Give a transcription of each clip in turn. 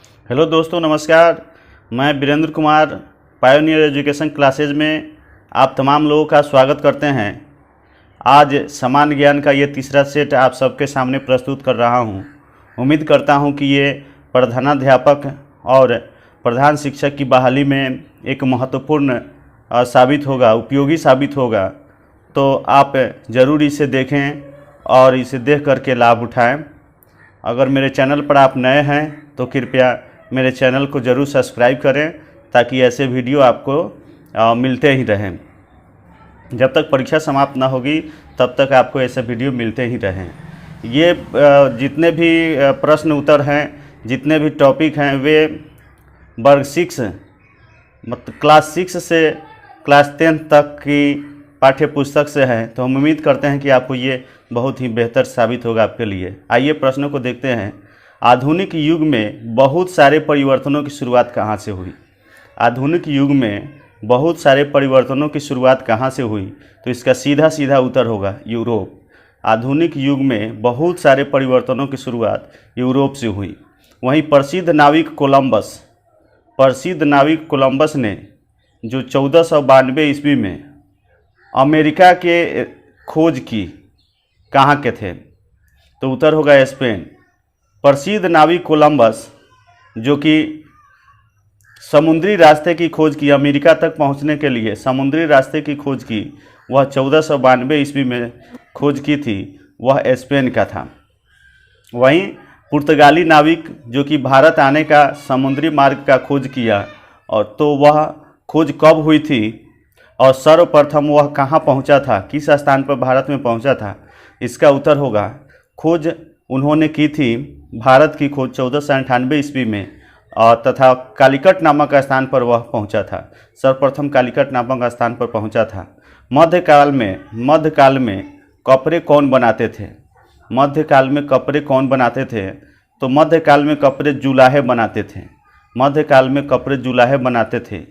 Hello दोस्तों, नमस्कार। मैं Virendra Kumar Pioneer Education Classes में आप तमाम लोगों का स्वागत करते हैं। आज सामान्य ज्ञान का ये तीसरा सेट आप सबके सामने प्रस्तुत कर रहा हूँ। उम्मीद करता हूँ कि ये प्रधानाध्यापक और प्रधान शिक्षक की बहाली में एक महत्वपूर्ण साबित होगा, उपयोगी साबित होगा। तो आप ज़रूर इसे देखें और इसे देख करके लाभ उठाएं। अगर मेरे चैनल पर आप नए हैं तो कृपया मेरे चैनल को ज़रूर सब्सक्राइब करें ताकि ऐसे वीडियो आपको मिलते ही रहें। जब तक परीक्षा समाप्त ना होगी तब तक आपको ऐसे वीडियो मिलते ही रहें। ये जितने भी प्रश्न उत्तर हैं, जितने भी टॉपिक हैं, वे वर्ग 6 मतलब क्लास 6 से क्लास 10 तक की पाठ्य पुस्तक से हैं। तो हम उम्मीद करते हैं कि आपको ये बहुत ही बेहतर साबित होगा आपके लिए। आइए प्रश्नों को देखते हैं। आधुनिक युग में बहुत सारे परिवर्तनों की शुरुआत कहाँ से हुई? आधुनिक युग में बहुत सारे परिवर्तनों की शुरुआत कहाँ से हुई? तो इसका सीधा सीधा उत्तर होगा यूरोप। आधुनिक युग में बहुत सारे परिवर्तनों की शुरुआत यूरोप से हुई। वहीं प्रसिद्ध नाविक कोलंबस ने जो 1492 ईस्वी में अमेरिका के खोज की, कहाँ के थे? तो उत्तर होगा स्पेन। प्रसिद्ध नाविक कोलंबस जो कि समुद्री रास्ते की खोज की, अमेरिका तक पहुंचने के लिए समुद्री रास्ते की खोज की, वह 1492 ईस्वी में खोज की थी, वह स्पेन का था। वहीं पुर्तगाली नाविक जो कि भारत आने का समुद्री मार्ग का खोज किया, और तो वह खोज कब हुई थी और सर्वप्रथम वह कहाँ पहुंचा था, किस स्थान पर भारत में पहुंचा था? इसका उत्तर होगा खोज उन्होंने की थी, भारत की खोज 1498 ईस्वी में, तथा कालीकट नामक स्थान पर वह पहुंचा था। सर्वप्रथम कालीकट नामक स्थान पर पहुंचा था। मध्यकाल में कपड़े कौन बनाते थे? मध्यकाल में कपड़े कौन बनाते थे? तो मध्यकाल में कपड़े जुलाहे बनाते थे। मध्यकाल में कपड़े जुलाहे बनाते थे।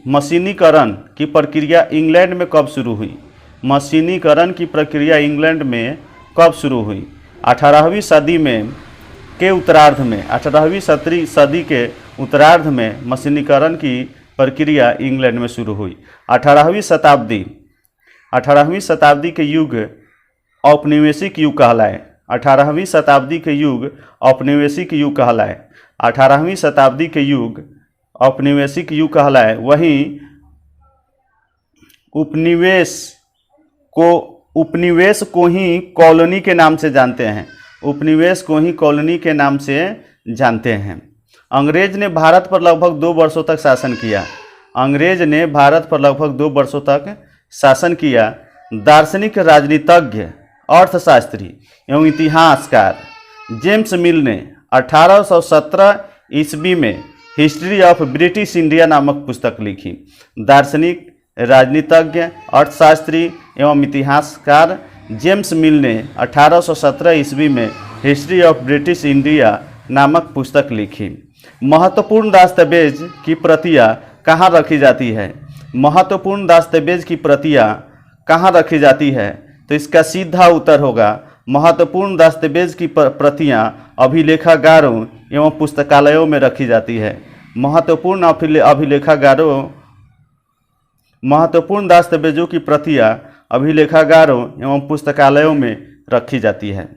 मशीनीकरण की प्रक्रिया इंग्लैंड में कब शुरू हुई? मशीनीकरण की प्रक्रिया इंग्लैंड में कब शुरू हुई? 18वीं सदी में के उत्तरार्ध में, 18वीं सदी के उत्तरार्ध में मशीनीकरण की प्रक्रिया इंग्लैंड में शुरू हुई। 18वीं शताब्दी के युग औपनिवेशिक युग कहलाए। 18वीं शताब्दी के युग औपनिवेशिक युग कहलाए। 18वीं शताब्दी के युग औपनिवेशिक युग कहलाए। वहीं उपनिवेश को ही कॉलोनी के नाम से जानते हैं। उपनिवेश को ही कॉलोनी के नाम से जानते हैं। अंग्रेज ने भारत पर लगभग 2 वर्षों तक शासन किया। अंग्रेज ने भारत पर लगभग 2 वर्षों तक शासन किया। दार्शनिक, राजनीतिज्ञ, अर्थशास्त्री एवं इतिहासकार जेम्स मिल ने 1817 ईस्वी में हिस्ट्री ऑफ ब्रिटिश इंडिया नामक पुस्तक लिखी। दार्शनिक, राजनीतिज्ञ, अर्थशास्त्री एवं इतिहासकार जेम्स मिल ने 1817 ईस्वी में हिस्ट्री ऑफ ब्रिटिश इंडिया नामक पुस्तक लिखी। महत्वपूर्ण दस्तावेज की प्रतियां कहाँ रखी जाती है? महत्वपूर्ण दस्तावेज की प्रतियां कहाँ रखी जाती है? तो इसका सीधा उत्तर होगा महत्वपूर्ण दस्तावेज की प्रतियां अभिलेखागारों एवं पुस्तकालयों में रखी जाती है। महत्वपूर्ण दस्तावेजों की प्रतियां अभिलेखागारों एवं पुस्तकालयों में रखी जाती है।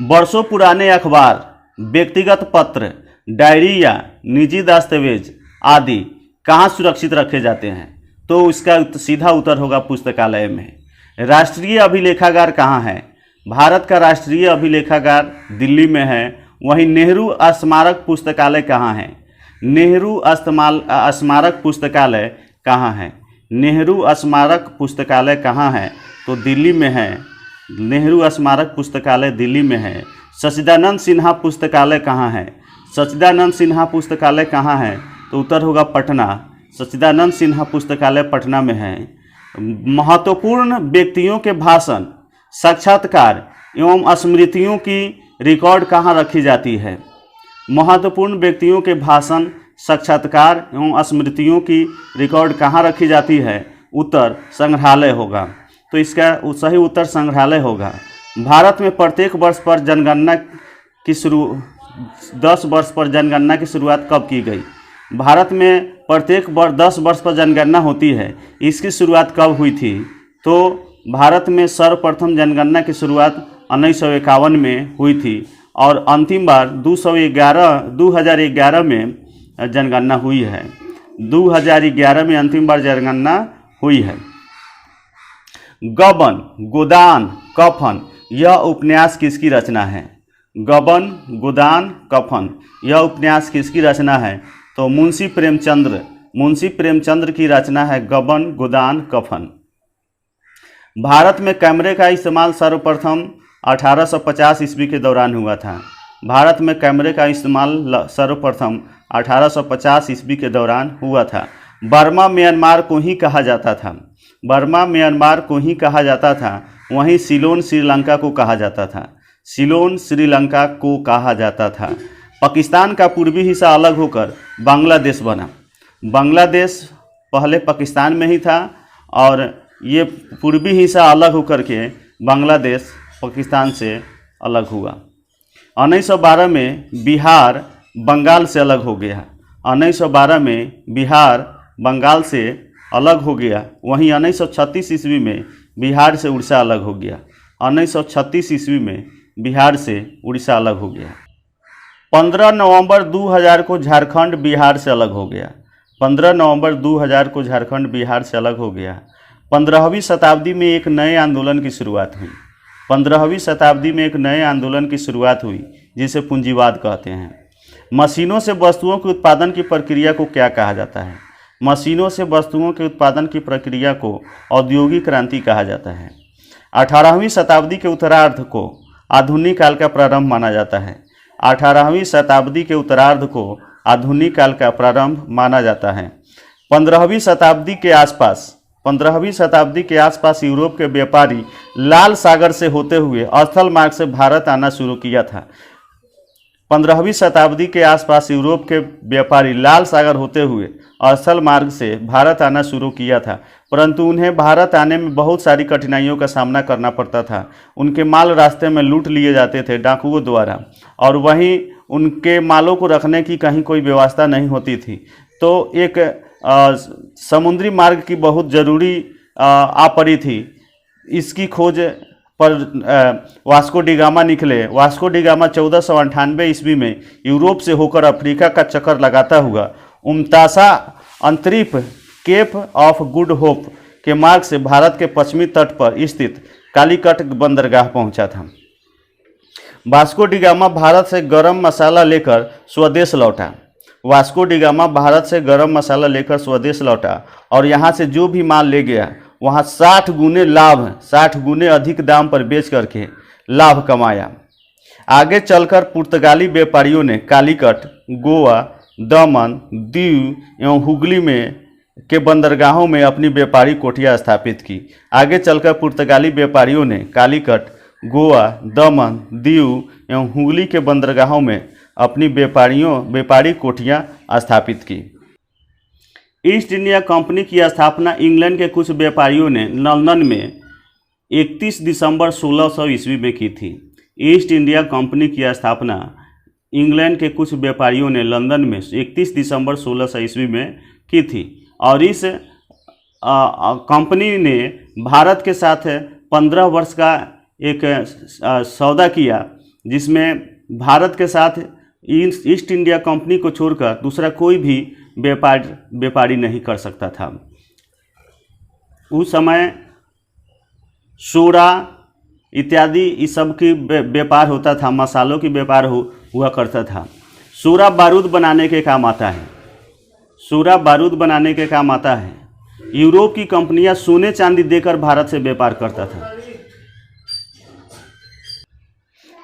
वर्षों पुराने अखबार, व्यक्तिगत पत्र, डायरी या निजी दस्तावेज आदि कहाँ सुरक्षित रखे जाते हैं? तो इसका सीधा उत्तर होगा पुस्तकालय में। राष्ट्रीय अभिलेखागार कहाँ है? भारत का राष्ट्रीय अभिलेखागार दिल्ली में है। वहीं नेहरू स्मारक पुस्तकालय कहाँ है? नेहरू स्मारक पुस्तकालय कहाँ है? नेहरू स्मारक पुस्तकालय कहाँ है? तो दिल्ली में है। नेहरू स्मारक पुस्तकालय दिल्ली में है। सच्चिदानंद सिन्हा पुस्तकालय कहाँ है? सच्चिदानंद सिन्हा पुस्तकालय कहाँ है? तो उत्तर होगा पटना। सच्चिदानंद सिन्हा पुस्तकालय पटना में है। महत्वपूर्ण व्यक्तियों के भाषण, साक्षात्कार एवं स्मृतियों की रिकॉर्ड कहाँ रखी जाती है? महत्वपूर्ण व्यक्तियों के भाषण, साक्षात्कार एवं स्मृतियों की रिकॉर्ड कहाँ रखी जाती है? उत्तर संग्रहालय होगा। तो इसका सही उत्तर संग्रहालय होगा। भारत में प्रत्येक वर्ष पर 10 वर्ष पर जनगणना की शुरुआत कब की गई? भारत में प्रत्येक 10 वर्ष पर जनगणना होती है, इसकी शुरुआत कब हुई थी? तो भारत में सर्वप्रथम जनगणना की शुरुआत 1951 में हुई थी और अंतिम बार 2011 में जनगणना हुई है। 2011 में अंतिम बार जनगणना हुई है। गबन, गोदान, कफन यह उपन्यास किसकी रचना है? गबन, गोदान, कफन यह उपन्यास किसकी रचना है? तो मुंशी प्रेमचंद्र की रचना है गबन, गोदान, कफन। भारत में कैमरे का इस्तेमाल सर्वप्रथम 1850 ईस्वी के दौरान हुआ था। भारत में कैमरे का इस्तेमाल सर्वप्रथम 1850 ईस्वी के दौरान हुआ था। बर्मा म्यांमार को ही कहा जाता था। बर्मा म्यांमार को ही कहा जाता था। वहीं सिलोन श्रीलंका को कहा जाता था। सिलोन श्रीलंका को कहा जाता था। पाकिस्तान का पूर्वी हिस्सा अलग होकर बांग्लादेश बना। बांग्लादेश पहले पाकिस्तान में ही था और ये पूर्वी हिस्सा अलग होकर के बांग्लादेश पाकिस्तान से अलग हुआ। 1912 में बिहार बंगाल से अलग हो गया। 1912 में बिहार बंगाल से अलग हो गया। वहीं 1936 ईस्वी में बिहार से उड़ीसा अलग हो गया। 1936 ईस्वी में बिहार से उड़ीसा अलग हो गया। 15 नवंबर 2000 को झारखंड बिहार से अलग हो गया। 15 नवंबर 2000 को झारखंड बिहार से अलग हो गया। 15वीं शताब्दी में एक नए आंदोलन की शुरुआत हुई। 15वीं शताब्दी में एक नए आंदोलन की शुरुआत हुई जिसे पूंजीवाद कहते हैं। मशीनों से वस्तुओं के उत्पादन की प्रक्रिया को क्या कहा जाता है? मशीनों से वस्तुओं के उत्पादन की प्रक्रिया को औद्योगिक क्रांति कहा जाता है। 18वीं शताब्दी के उत्तरार्ध को आधुनिक काल का प्रारंभ माना जाता है। 18वीं शताब्दी के उत्तरार्ध को आधुनिक काल का प्रारंभ माना जाता है। 15वीं शताब्दी के आसपास यूरोप के व्यापारी लाल सागर से होते हुए स्थल मार्ग से भारत आना शुरू किया था। 15वीं शताब्दी के आसपास यूरोप के व्यापारी लाल सागर होते हुए स्थल मार्ग से भारत आना शुरू किया था, परंतु उन्हें भारत आने में बहुत सारी कठिनाइयों का सामना करना पड़ता था। उनके माल रास्ते में लूट लिए जाते थे डाकुओं द्वारा, और वहीं उनके मालों को रखने की कहीं कोई व्यवस्था नहीं होती थी। तो एक समुद्री मार्ग की बहुत ज़रूरी आ पड़ी थी। इसकी खोज पर वास्को डी गामा निकले। वास्को डी गामा 1498 ईस्वी में यूरोप से होकर अफ्रीका का चक्कर लगाता हुआ उमतासा अंतरिप केप ऑफ गुड होप के मार्ग से भारत के पश्चिमी तट पर स्थित कालीकट बंदरगाह पहुंचा था। वास्को डी गामा भारत से गरम मसाला लेकर स्वदेश लौटा। वास्को डी गामा भारत से गरम मसाला लेकर स्वदेश लौटा और यहाँ से जो भी माल ले गया वहाँ 60 गुने अधिक दाम पर बेच करके लाभ कमाया। आगे चलकर पुर्तगाली व्यापारियों ने कालीकट, गोवा, दमन, दीव एवं हुगली में के बंदरगाहों में अपनी व्यापारी कोठियाँ स्थापित की। आगे चलकर पुर्तगाली व्यापारियों ने कालीकट, गोवा, दमन, दीव एवं हुगली के बंदरगाहों में अपनी व्यापारी कोठियाँ स्थापित की। ईस्ट इंडिया कंपनी की स्थापना इंग्लैंड के कुछ व्यापारियों ने लंदन में 31 दिसंबर 1600 ईस्वी में की थी। ईस्ट इंडिया कंपनी की स्थापना इंग्लैंड के कुछ व्यापारियों ने लंदन में 31 दिसंबर 1600 ईस्वी में की थी और इस कंपनी ने भारत के साथ 15 वर्ष का एक सौदा किया, जिसमें भारत के साथ ईस्ट इंडिया कंपनी को छोड़कर दूसरा कोई भी व्यापारी नहीं कर सकता था। उस समय सोडा इत्यादि इस सब की व्यापार होता था, मसालों की व्यापार हुआ करता था। सोडा बारूद बनाने के काम आता है। सोडा बारूद बनाने के काम आता है। यूरोप की कंपनियां सोने चांदी देकर भारत से व्यापार करता था।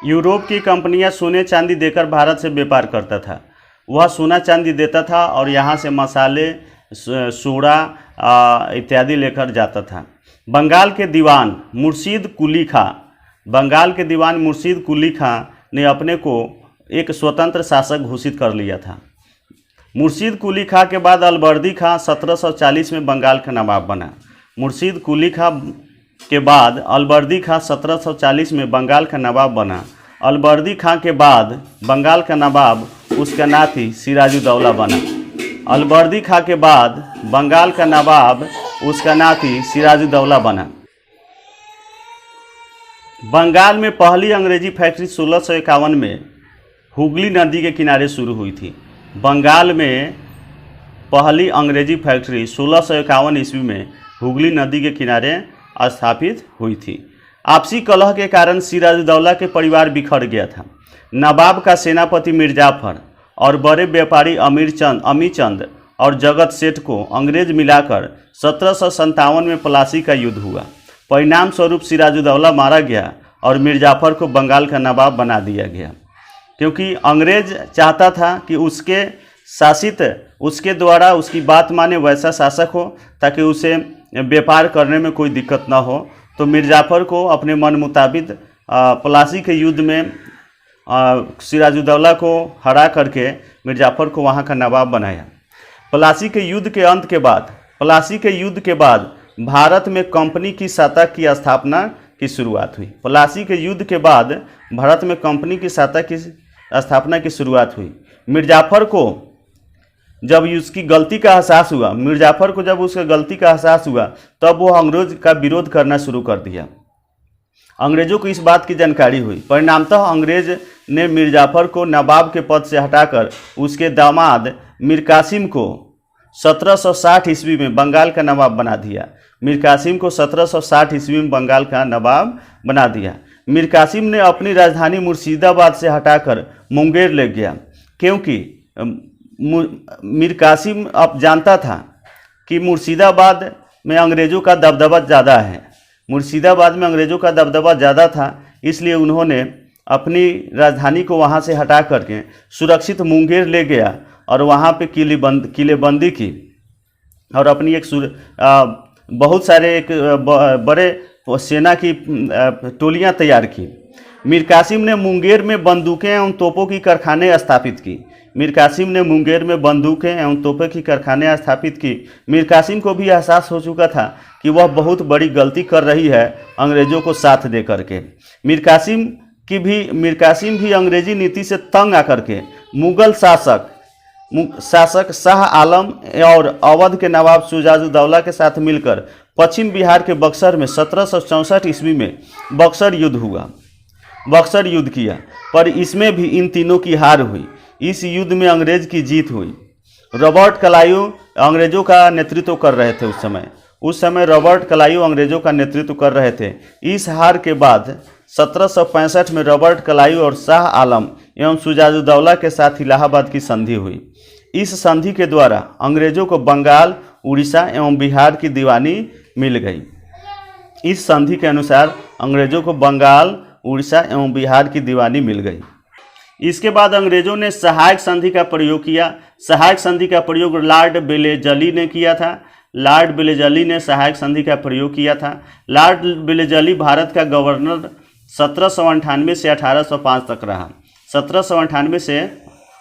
यूरोप की कंपनियां सोने चांदी देकर भारत से व्यापार करता था। वह सोना चांदी देता था और यहाँ से मसाले, सोडा इत्यादि लेकर जाता था। बंगाल के दीवान मुर्शीद कुली खां ने अपने को एक स्वतंत्र शासक घोषित कर लिया था। मुर्शीद कुली खां के बाद अलवर्दी खां 1740 में बंगाल का नवाब बना। मुर्शीद कुली खां के बाद अलवर्दी खां 1740 में बंगाल का नवाब बना अलबर्दी खां के बाद बंगाल का नवाब उसका नाती सिराजुद्दौला बना। अलबर्दी खां के बाद बंगाल का नवाब उसका नाती सिराजुद्दौला बना। बंगाल में पहली अंग्रेजी फैक्ट्री 1651 में हुगली नदी के किनारे शुरू हुई थी। बंगाल में पहली अंग्रेजी फैक्ट्री 1651 ईस्वी में हुगली नदी के किनारे स्थापित हुई थी। आपसी कलह के कारण सिराजुद्दौला के परिवार बिखर गया था। नवाब का सेनापति मिर्जाफर और बड़े व्यापारी अमीचंद और जगत सेठ को अंग्रेज मिलाकर 1757 में प्लासी का युद्ध हुआ। परिणाम स्वरूप सिराजुद्दौला मारा गया और मिर्जाफर को बंगाल का नवाब बना दिया गया, क्योंकि अंग्रेज चाहता था कि उसके द्वारा उसकी बात माने वैसा शासक हो ताकि उसे व्यापार करने में कोई दिक्कत ना हो। तो मिर्जाफर को अपने मन मुताबिक प्लासी के युद्ध में सिराजुद्दौला को हरा करके मिर्जाफर को वहाँ का नवाब बनाया। प्लासी के युद्ध के बाद भारत में कंपनी की सत्ता की स्थापना की शुरुआत हुई। प्लासी के युद्ध के बाद भारत में कंपनी की सत्ता की स्थापना की शुरुआत हुई। मिर्जाफर को जब उसकी गलती का एहसास हुआ तब वो अंग्रेज का विरोध करना शुरू कर दिया। अंग्रेजों को इस बात की जानकारी हुई। परिणामतः अंग्रेज ने मिर्जाफर को नवाब के पद से हटाकर उसके दामाद मीर कासिम को 1760 ईस्वी में बंगाल का नवाब बना दिया। मीर कासिम को 1760 ईस्वी में बंगाल का नवाब बना दिया। मीर कासिम ने अपनी राजधानी मुर्शिदाबाद से हटाकर मुंगेर ले गया, क्योंकि मीर कासिम अब जानता था कि मुर्शिदाबाद में अंग्रेज़ों का दबदबा ज़्यादा था। इसलिए उन्होंने अपनी राजधानी को वहाँ से हटा करके सुरक्षित मुंगेर ले गया और वहाँ पे किलेबंदी की और अपनी बहुत सारे बड़े सेना की टोलियाँ तैयार की। मीर कासिम ने मुंगेर में बंदूकें एवं तोपों की कारखाने स्थापित की। मीर कासिम को भी एहसास हो चुका था कि वह बहुत बड़ी गलती कर रही है अंग्रेज़ों को साथ दे करके। मीर कासिम भी अंग्रेजी नीति से तंग आकर के मुगल शासक शाह आलम और अवध के नवाब सिराजुद्दौला के साथ मिलकर पश्चिम बिहार के बक्सर में 1764 ईस्वी में बक्सर युद्ध किया, पर इसमें भी इन तीनों की हार हुई। इस युद्ध में अंग्रेज की जीत हुई। रॉबर्ट क्लाइव अंग्रेजों का नेतृत्व कर रहे थे। उस समय रॉबर्ट क्लाइव अंग्रेजों का नेतृत्व कर रहे थे। इस हार के बाद 1765 में रॉबर्ट क्लाइव और शाह आलम एवं सिराजुद्दौला के साथ इलाहाबाद की संधि हुई। इस संधि के द्वारा अंग्रेजों को बंगाल, उड़ीसा एवं बिहार की दीवानी मिल गई। इस संधि के अनुसार अंग्रेजों को बंगाल, उड़ीसा एवं बिहार की दीवानी मिल गई। इसके बाद अंग्रेजों ने सहायक संधि का प्रयोग किया। सहायक संधि का प्रयोग लॉर्ड बेलेजली ने किया था। लॉर्ड बेलेजली ने सहायक संधि का प्रयोग किया था। लॉर्ड बेलेजली भारत का गवर्नर 1798 से 1805 तक रहा। 1798 से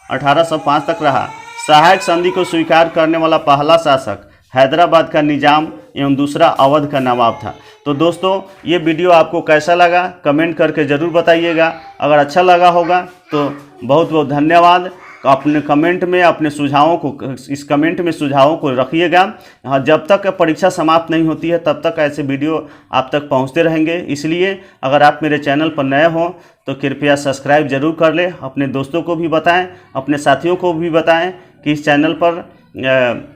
1805 तक रहा। सहायक संधि को स्वीकार करने वाला पहला शासक हैदराबाद का निजाम एवं दूसरा अवध का नवाब था। तो दोस्तों, ये वीडियो आपको कैसा लगा कमेंट करके ज़रूर बताइएगा। अगर अच्छा लगा होगा तो बहुत बहुत धन्यवाद। अपने कमेंट में इस कमेंट में सुझावों को रखिएगा। जब तक परीक्षा समाप्त नहीं होती है तब तक ऐसे वीडियो आप तक पहुंचते रहेंगे। इसलिए अगर आप मेरे चैनल पर नए हों तो कृपया सब्सक्राइब जरूर कर लें। अपने दोस्तों को भी बताएं, अपने साथियों को भी बताएं कि इस चैनल पर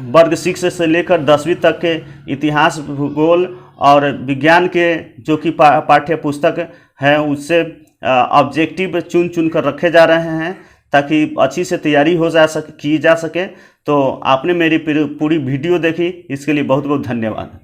वर्ग 6 से लेकर 10वीं तक के इतिहास, भूगोल और विज्ञान के जो कि पाठ्य पुस्तक हैं उससे ऑब्जेक्टिव चुन कर रखे जा रहे हैं ताकि अच्छी से तैयारी की जा सके। तो आपने मेरी पूरी वीडियो देखी, इसके लिए बहुत बहुत धन्यवाद।